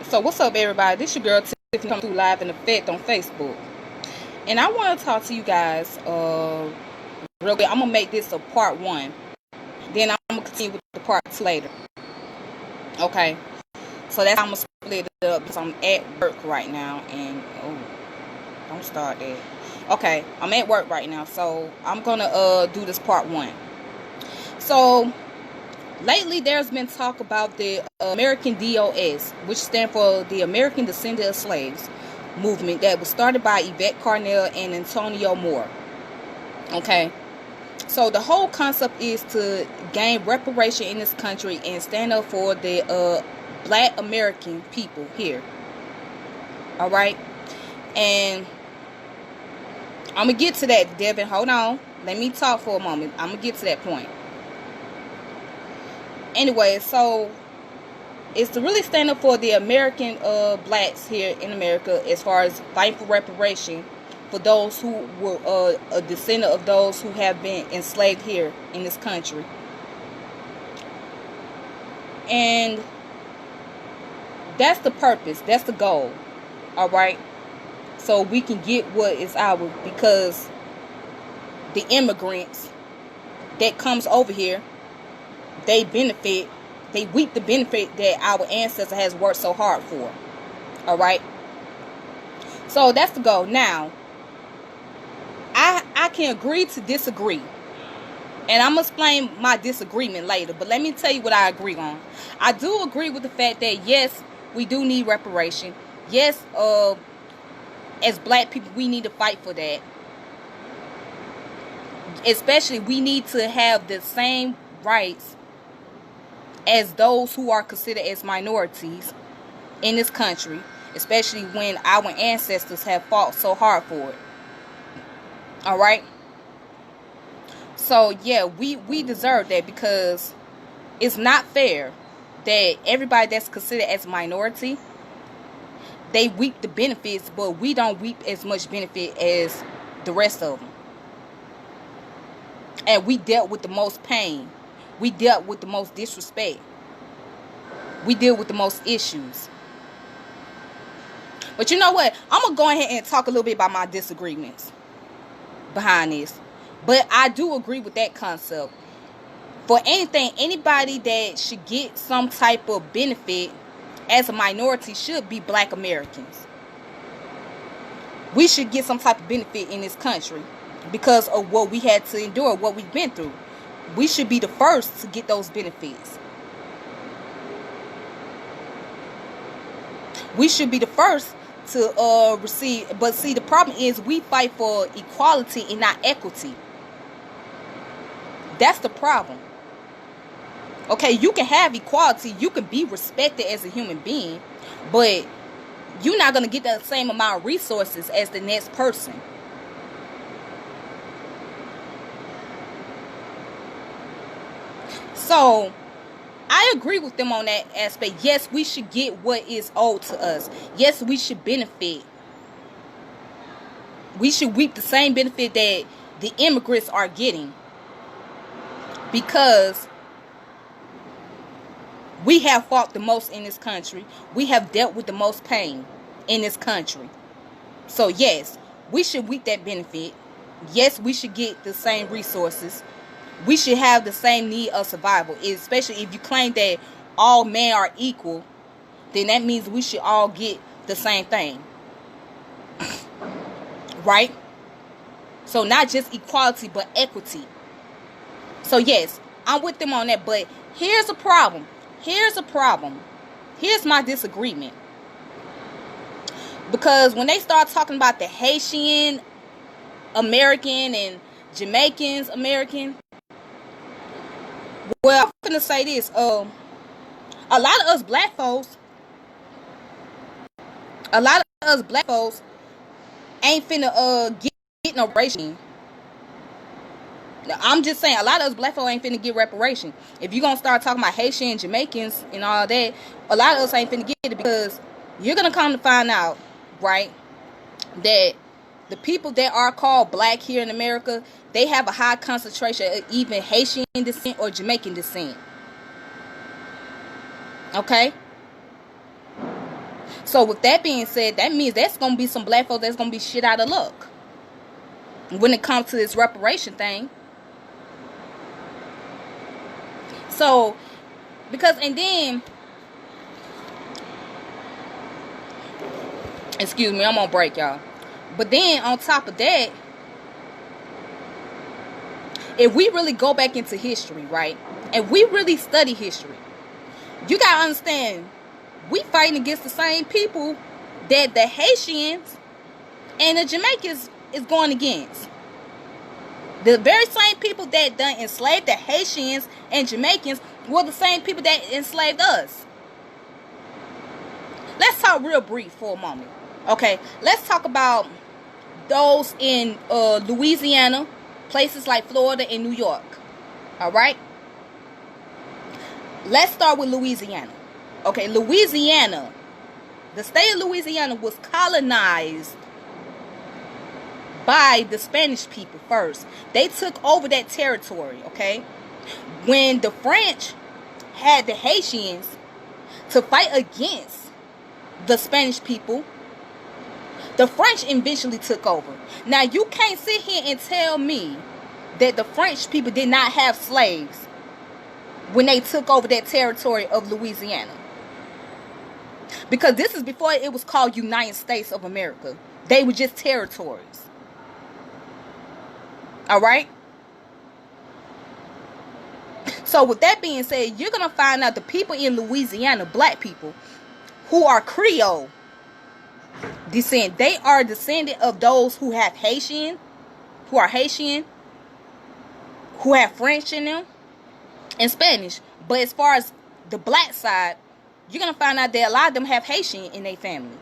So what's up, everybody? This your girl Tiffany coming through live in effect on Facebook, and I want to talk to you guys real quick. I'm gonna make this a part 1, then I'm gonna continue with the part 2 later. Okay, so that's how I'm gonna split it up because I'm at work right now, and don't start that. Okay, I'm at work right now, so I'm gonna do this part 1. So lately, there's been talk about the American ADOS, which stands for the American Descendant of Slaves movement that was started by Yvette Carnell and Antonio Moore. Okay, so the whole concept is to gain reparation in this country and stand up for the Black American people here. All right, and I'm gonna get to that, Devin. Hold on, let me talk for a moment. I'm gonna get to that point. Anyway, so it's to really stand up for the American blacks here in America as far as fighting for reparation for those who were a descendant of those who have been enslaved here in this country. And that's the purpose, that's the goal. All right, so we can get what is ours, because the immigrants that comes over here, they reap the benefit that our ancestor has worked so hard for. All right, so that's the goal. Now I can agree to disagree, and I'm gonna explain my disagreement later, but let me tell you what I agree on. I do agree with the fact that yes, we do need reparation. Yes, as black people, we need to fight for that. Especially, we need to have the same rights as those who are considered as minorities in this country, especially when our ancestors have fought so hard for it. All right, so yeah, we deserve that, because it's not fair that everybody that's considered as a minority, they reap the benefits, but we don't reap as much benefit as the rest of them. And we dealt with the most pain. We dealt with the most disrespect. We deal with the most issues. But you know what? I'm going to go ahead and talk a little bit about my disagreements behind this. But I do agree with that concept. For anything, anybody that should get some type of benefit as a minority should be Black Americans. We should get some type of benefit in this country because of what we had to endure, what we've been through. We should be the first to get those benefits. We should be the first to receive. But see, the problem is we fight for equality and not equity. That's the problem. Okay, you can have equality. You can be respected as a human being, but you're not going to get the same amount of resources as the next person. So I agree with them on that aspect. Yes, we should get what is owed to us. Yes, we should benefit. We should reap the same benefit that the immigrants are getting, because we have fought the most in this country. We have dealt with the most pain in this country. So yes, we should reap that benefit. Yes, we should get the same resources. We should have the same need of survival. Especially if you claim that all men are equal, then that means we should all get the same thing. Right? So not just equality, but equity. So yes, I'm with them on that. But here's a problem. Here's my disagreement. Because when they start talking about the Haitian American and Jamaicans American, well, I'm going to say this. A lot of us black folks ain't finna get no reparation. I'm just saying, a lot of us black folks ain't finna get reparation. If you're going to start talking about Haitian, Jamaicans, and all that, a lot of us ain't finna get it, because you're going to come to find out, right, that the people that are called black here in America, they have a high concentration of even Haitian descent or Jamaican descent. Okay? So with that being said, that means that's going to be some black folks that's going to be shit out of luck when it comes to this reparation thing. So, because, and then, excuse me, I'm on break, y'all. But then, on top of that, if we really go back into history, right? If we really study history, you gotta understand, we fighting against the same people that the Haitians and the Jamaicans is going against. The very same people that done enslaved the Haitians and Jamaicans were the same people that enslaved us. Let's talk real brief for a moment. Okay, let's talk about those in Louisiana, places like Florida and New York. All right? Let's start with Louisiana. Okay, Louisiana, the state of Louisiana was colonized by the Spanish people first. They took over that territory, okay? When the French had the Haitians to fight against the Spanish people, the French eventually took over. Now, you can't sit here and tell me that the French people did not have slaves when they took over that territory of Louisiana. Because this is before it was called United States of America. They were just territories. All right? So with that being said, you're going to find out the people in Louisiana, black people, who are Creole descent. They are descendant of those who have Haitian, who have French in them, and Spanish. But as far as the black side, you're going to find out that a lot of them have Haitian in their family.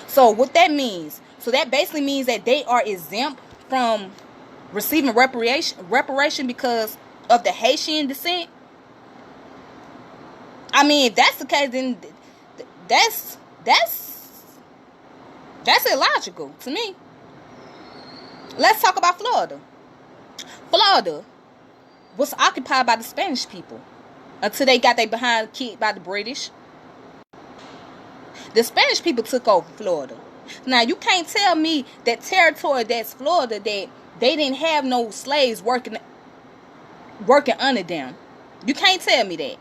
So what that means, so that basically means that they are exempt from receiving reparation because of the Haitian descent. I mean, if that's the case, then that's illogical to me. Let's talk about Florida. Florida was occupied by the Spanish people until they got their behind kicked by the British. The Spanish people took over Florida. Now, you can't tell me that territory that's Florida, that they didn't have no slaves working under them. You can't tell me that.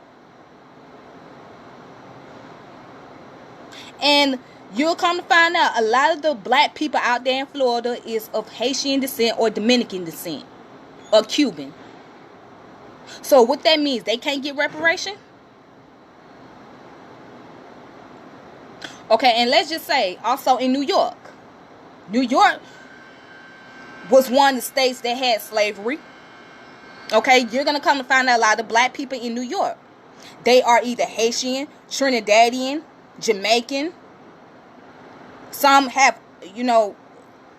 And you'll come to find out a lot of the black people out there in Florida is of Haitian descent or Dominican descent or Cuban. So what that means, they can't get reparation? Okay, and let's just say also in New York. New York was one of the states that had slavery. Okay, you're going to come to find out a lot of black people in New York. They are either Haitian, Trinidadian, Jamaican. Some have,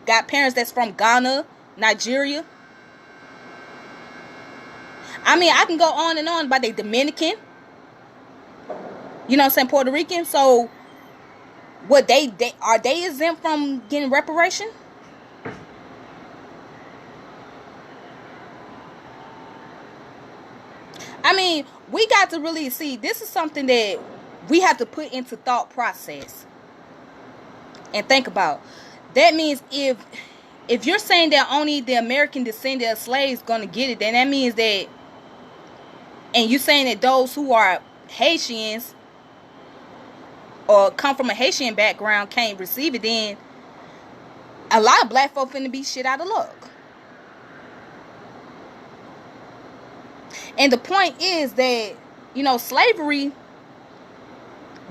got parents that's from Ghana, Nigeria. I mean, I can go on and on about the Dominican. You know what I'm saying? Puerto Rican. So, what are they exempt from getting reparation? I mean, we got to really see, this is something that we have to put into thought process and think about. That means if you're saying that only the American descendant of slaves going to get it, then that means that, and you're saying that those who are Haitians or come from a Haitian background can't receive it, then a lot of black folk finna be shit out of luck. And the point is that, slavery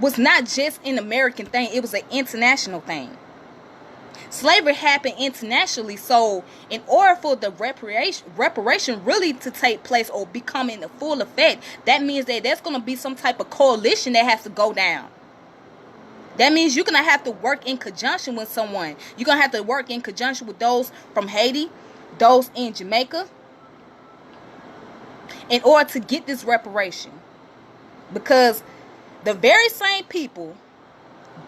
was not just an American thing. It was an international thing. Slavery happened internationally. So in order for the reparation really to take place or become in the full effect, that means that there's going to be some type of coalition that has to go down. That means you're going to have to work in conjunction with someone. You're going to have to work in conjunction with those from Haiti, those in Jamaica, in order to get this reparation. Because the very same people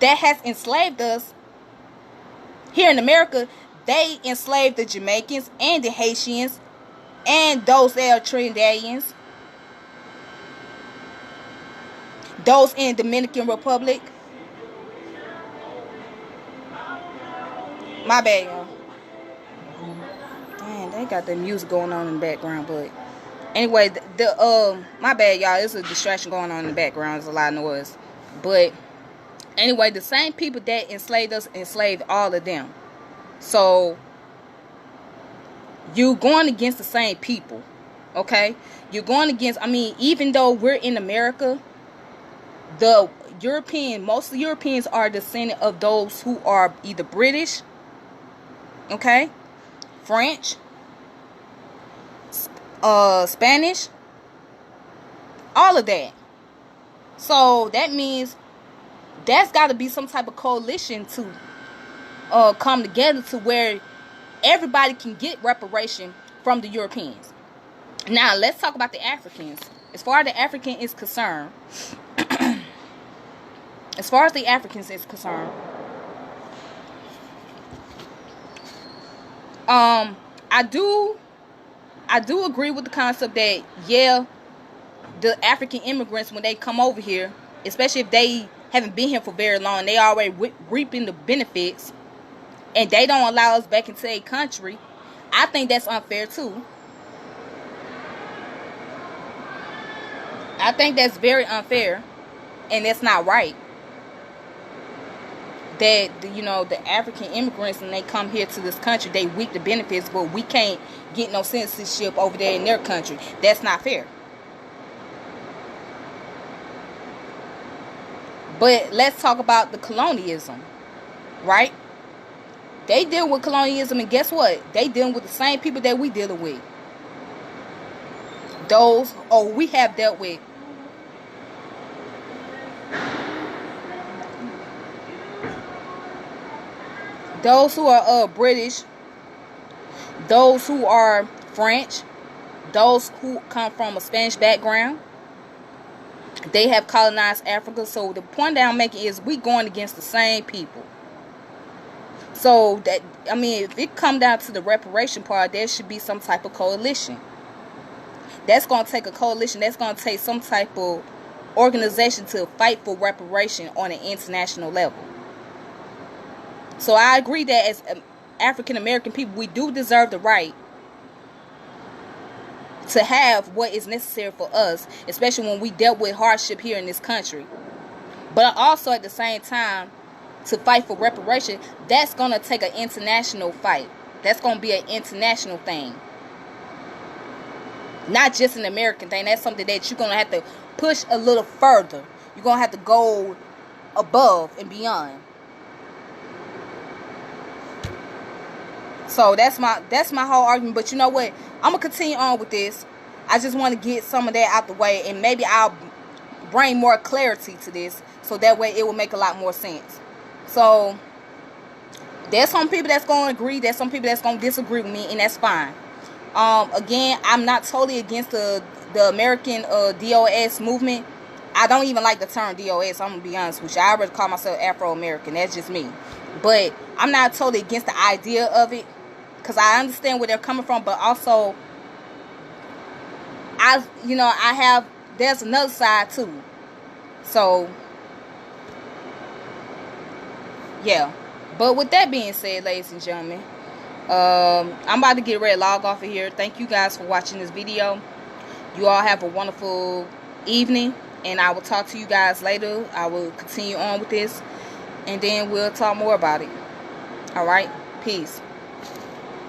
that has enslaved us here in America, they enslaved the Jamaicans and the Haitians and those that are Trinidadians, those in Dominican Republic. My bad, y'all. Dang, they got the music going on in the background, but anyway, my bad, y'all. There's a distraction going on in the background. There's a lot of noise, but anyway, the same people that enslaved us enslaved all of them. So you're going against the same people, okay? You're going against. I mean, even though we're in America, most of the Europeans are descendant of those who are either British, okay, French, Spanish, all of that. So that means that's got to be some type of coalition to come together to where everybody can get reparation from the Europeans. Now let's talk about the Africans. As far as the African is concerned, I do agree with the concept that, yeah, the African immigrants, when they come over here, especially if they haven't been here for very long, they already reaping the benefits, and they don't allow us back into a country. I think that's unfair too. I think that's very unfair, and that's not right. That the African immigrants, when they come here to this country, they reap the benefits, but we can't get no citizenship over there in their country. That's not fair. But let's talk about the colonialism, right? They deal with colonialism, and guess what? They dealing with the same people that we dealing with. We have dealt with. Those who are British, those who are French, those who come from a Spanish background, they have colonized Africa. So the point that I'm making is we going against the same people. So that, I mean, if it come down to the reparation part, there should be some type of coalition. That's going to take a coalition. That's going to take some type of organization to fight for reparation on an international level. So I agree that as African American people, we do deserve the right to have what is necessary for us, especially when we dealt with hardship here in this country. But also at the same time, to fight for reparation, that's going to take an international fight. That's going to be an international thing. Not just an American thing. That's something that you're going to have to push a little further. You're going to have to go above and beyond. So that's my whole argument. But you know what? I'm going to continue on with this. I just want to get some of that out the way, and maybe I'll bring more clarity to this, so that way it will make a lot more sense. So there's some people that's going to agree, there's some people that's going to disagree with me, and that's fine. Again, I'm not totally against the American DOS movement. I don't even like the term DOS. I'm going to be honest with you. I already call myself Afro-American. That's just me. But I'm not totally against the idea of it, because I understand where they're coming from. But also, there's another side too. So, yeah. But with that being said, ladies and gentlemen, I'm about to get ready to log off of here. Thank you guys for watching this video. You all have a wonderful evening, and I will talk to you guys later. I will continue on with this, and then we'll talk more about it. All right, peace.